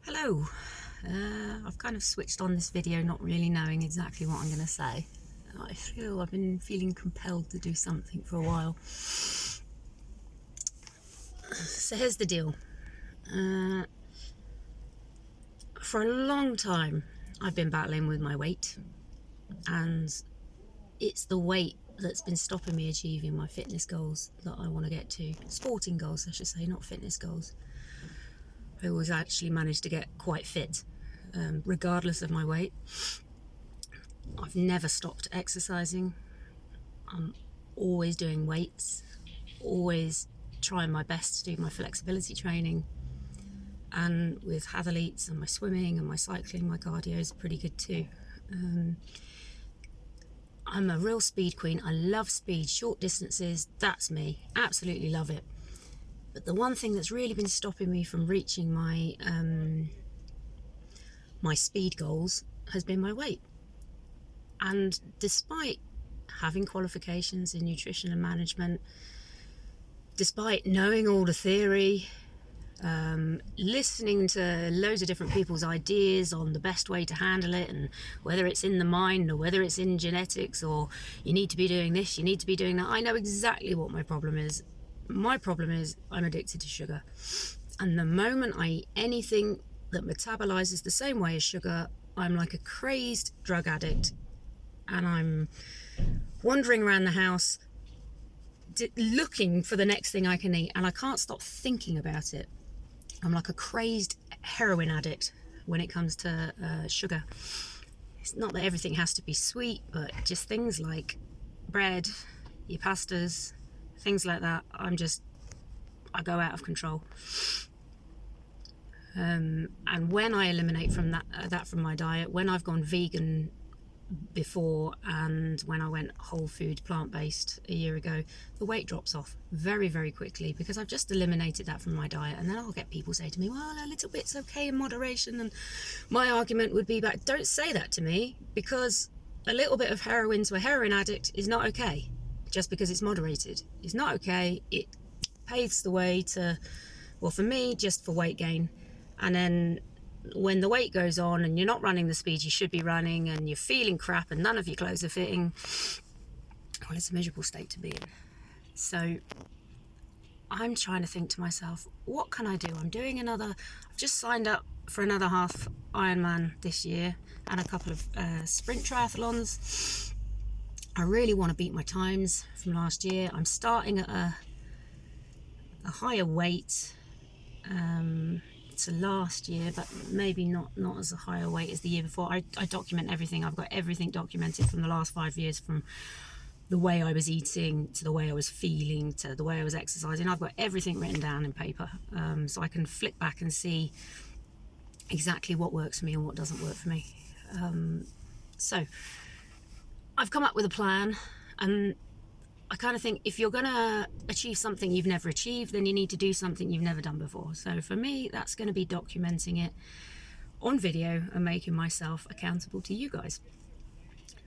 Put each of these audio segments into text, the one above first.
Hello. I've kind of switched on this video not really knowing exactly what I'm going to say. I've been feeling compelled to do something for a while. So here's the deal. For a long time I've been battling with my weight, and it's the weight that's been stopping me achieving my fitness goals that I want to get to. Sporting goals, I should say, not fitness goals. I always actually managed to get quite fit, regardless of my weight. I've never stopped exercising. I'm always doing weights, always trying my best to do my flexibility training. And with Hathaletes and my swimming and my cycling, my cardio is pretty good too. I'm a real speed queen. I love speed, short distances, that's me. Absolutely love it. But the one thing that's really been stopping me from reaching my my speed goals has been my weight. And despite having qualifications in nutrition and management, despite knowing all the theory, listening to loads of different people's ideas on the best way to handle it, and whether it's in the mind or whether it's in genetics, or you need to be doing this, you need to be doing that, I know exactly what my problem is. My problem is I'm addicted to sugar. And the moment I eat anything that metabolizes the same way as sugar, I'm like a crazed drug addict. And I'm wandering around the house looking for the next thing I can eat, and I can't stop thinking about it. I'm like a crazed heroin addict when it comes to sugar. It's not that everything has to be sweet, but just things like bread, your pastas, things like that, I go out of control. And when I eliminate from that from my diet, when I've gone vegan before, and when I went whole food plant-based a year ago, the weight drops off very, very quickly, because I've just eliminated that from my diet. And then I'll get people say to me, well, a little bit's okay in moderation, and my argument would be back, don't say that to me, because a little bit of heroin to a heroin addict is not okay. Just because it's moderated, it's not okay. It paves the way to, well, for me, just for weight gain. And then when the weight goes on and you're not running the speed you should be running, and you're feeling crap and none of your clothes are fitting, well, it's a miserable state to be in. So I'm trying to think to myself, what can I do? I've just signed up for another half Ironman this year and a couple of sprint triathlons. I really want to beat my times from last year. I'm starting at a higher weight to last year, but maybe not as a higher weight as the year before. I document everything. I've got everything documented from the last 5 years, from the way I was eating to the way I was feeling to the way I was exercising. I've got everything written down in paper, so I can flick back and see exactly what works for me and what doesn't work for me. So I've come up with a plan, and I kind of think if you're going to achieve something you've never achieved, then you need to do something you've never done before. So for me, that's going to be documenting it on video and making myself accountable to you guys.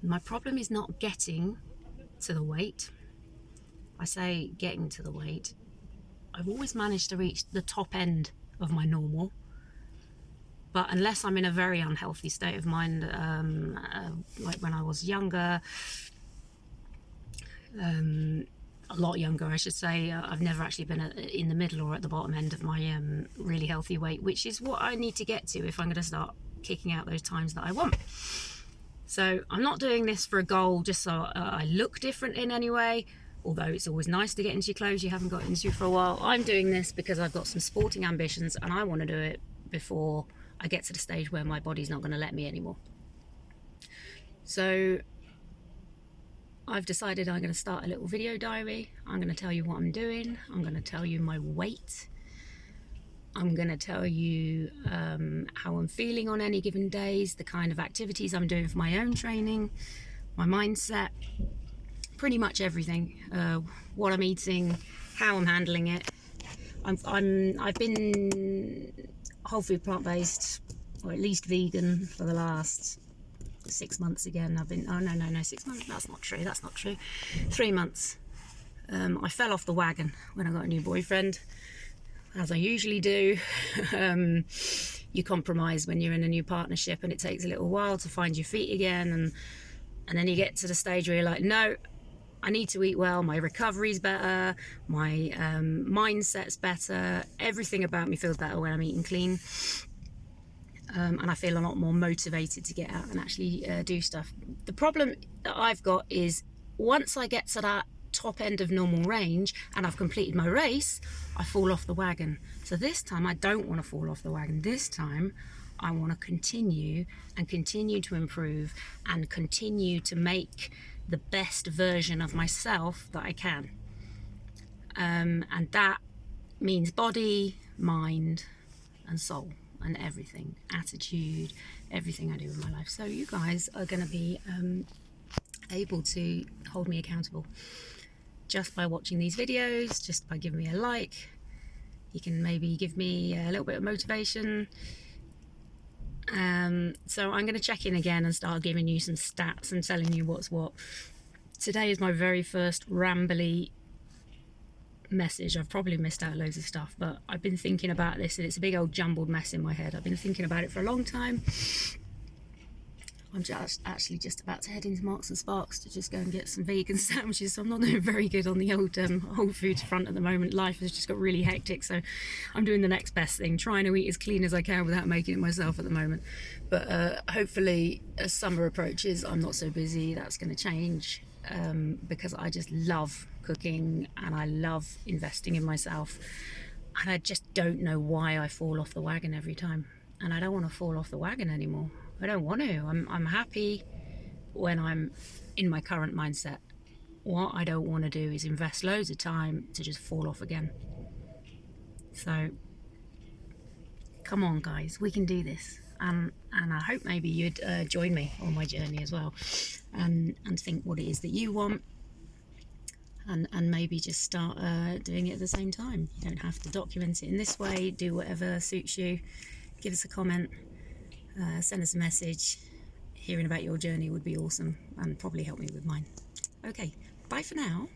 My problem is not getting to the weight. I say getting to the weight. I've always managed to reach the top end of my normal. But unless I'm in a very unhealthy state of mind, like when I was younger, a lot younger, I should say, I've never actually been in the middle or at the bottom end of my really healthy weight, which is what I need to get to if I'm going to start kicking out those times that I want. So I'm not doing this for a goal just so I look different in any way, although it's always nice to get into your clothes you haven't got into for a while. I'm doing this because I've got some sporting ambitions, and I want to do it before I get to the stage where my body's not going to let me anymore. So I've decided I'm going to start a little video diary. I'm going to tell you what I'm doing. I'm going to tell you my weight. I'm going to tell you how I'm feeling on any given days, the kind of activities I'm doing for my own training, my mindset, pretty much everything, what I'm eating, how I'm handling it. I've been whole food plant-based, or at least vegan, for the last 6 months again. I've been, 6 months, that's not true, 3 months. I fell off the wagon when I got a new boyfriend. as I usually do. You compromise when you're in a new partnership, and it takes a little while to find your feet again, and then you get to the stage where you're like, no, I need to eat well, my recovery's better, my mindset's better, everything about me feels better when I'm eating clean. And I feel a lot more motivated to get out and actually do stuff. The problem that I've got is once I get to that top end of normal range and I've completed my race, I fall off the wagon. So this time I don't want to fall off the wagon. This time I want to continue to improve and continue to make the best version of myself that I can. And that means body, mind and soul and everything, attitude, everything I do in my life. So you guys are going to be able to hold me accountable just by watching these videos, just by giving me a like. You can maybe give me a little bit of motivation. So I'm going to check in again and start giving you some stats and telling you what's what. Today is my very first rambly message. I've probably missed out loads of stuff, but I've been thinking about this and it's a big old jumbled mess in my head. I've been thinking about it for a long time. I'm just about to head into Marks and Sparks to just go and get some vegan sandwiches, so I'm not doing very good on the old Whole Foods front at the moment. Life has just got really hectic, so I'm doing the next best thing, trying to eat as clean as I can without making it myself at the moment. But hopefully as summer approaches, I'm not so busy. That's going to change, because I just love cooking and I love investing in myself, and I just don't know why I fall off the wagon every time, and I don't want to fall off the wagon anymore. I don't want to. I'm happy when I'm in my current mindset. What I don't want to do is invest loads of time to just fall off again. So come on guys, we can do this. And I hope maybe you'd join me on my journey as well, and think what it is that you want, and maybe just start doing it at the same time. You don't have to document it in this way. Do whatever suits you. Give us a comment. Send us a message. Hearing about your journey would be awesome and probably help me with mine. Okay, bye for now.